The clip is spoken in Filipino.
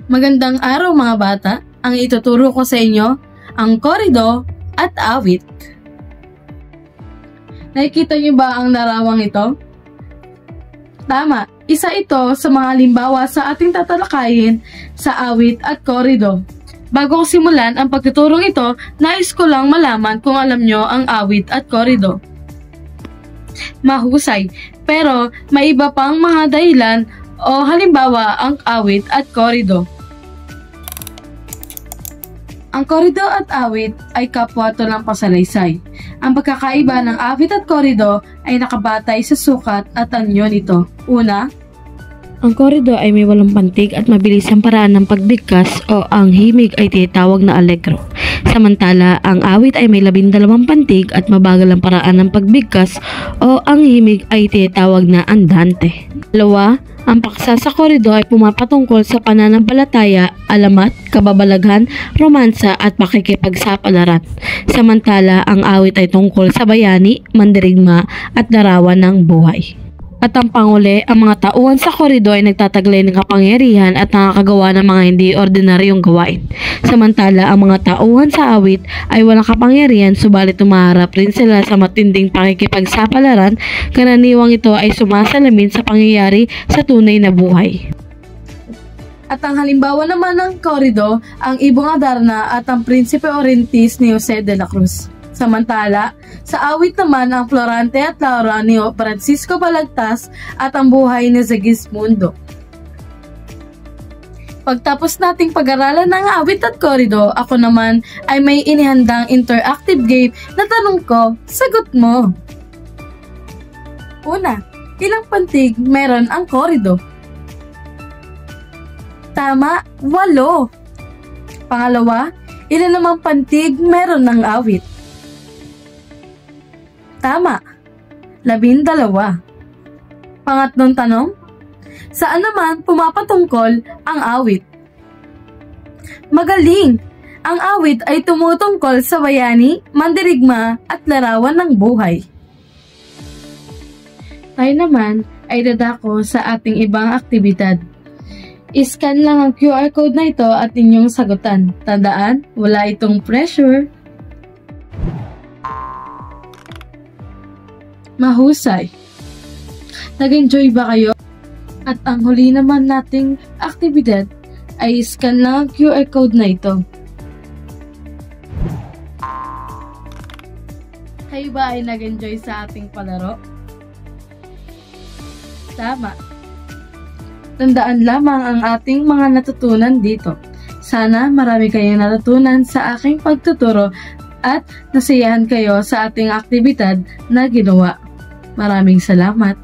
Magandang araw mga bata, ang ituturo ko sa inyo ang korido at awit. Nakikita niyo ba ang larawang ito? Tama, isa ito sa mga halimbawa sa ating tatalakayin sa awit at korido. Bago ko simulan ang pagtuturong ito, nais ko lang malaman kung alam nyo ang awit at korido. Mahusay, pero may iba pang mga dahilan o halimbawa ang awit at korido. Ang korido at awit ay kapwa tulang pasalaysay. Ang pagkakaiba ng awit at korido ay nakabatay sa sukat at anyo nito. Una, ang korido ay may walang pantig at mabilis ang paraan ng pagbigkas o ang himig ay tinatawag na allegro. Samantala, ang awit ay may 12 pantig at mabagal ang paraan ng pagbigkas o ang himig ay tinatawag na andante. Dalawa, ang paksa sa korido ay pumapatungkol sa pananampalataya, alamat, kababalaghan, romansa at pakikipagsapalaran. Samantala, ang awit ay tungkol sa bayani, mandirigma at larawan ng buhay. At ang panguli, ang mga tauhan sa korido ay nagtataglay ng kapangyarihan at nakakagawa ng mga hindi ordinaryong gawain. Samantala, ang mga tauhan sa awit ay walang kapangyarihan subalit tumaharap rin sila sa matinding pakikipagsapalaran, karaniwang ito ay sumasalamin sa pangyayari sa tunay na buhay. at ang halimbawa naman ng korido, ang Ibong Adarna at ang Prinsipe Orintis ni Jose de la Cruz. Samantala, sa awit naman ang Florante at Laura ni Francisco Balagtas at ang buhay ni Sigismundo. Pagtapos nating pag-aralan ng awit at korido, ako naman ay may inihandang interactive game na tanong ko, sagot mo. Una, ilang pantig meron ang korido? Tama, 8. Pangalawa, ilan namang pantig meron ng awit? Tama, 12. Pangatlong tanong, saan naman pumapatungkol ang awit? Magaling! Ang awit ay tumutungkol sa bayani, mandirigma at larawan ng buhay. Tayo naman ay dadako sa ating ibang aktibidad. I-scan lang ang QR code na ito at inyong sagutan. Tandaan, wala itong pressure. Mahusay! Nag-enjoy ba kayo? At ang huli naman nating aktibidad ay scan lang ang QR code na ito. Kayo ba ay nag-enjoy sa ating palaro? Tama. Tandaan lamang ang ating mga natutunan dito. Sana marami kayong natutunan sa aking pagtuturo at nasiyahan kayo sa ating aktibidad na ginawa. Maraming salamat.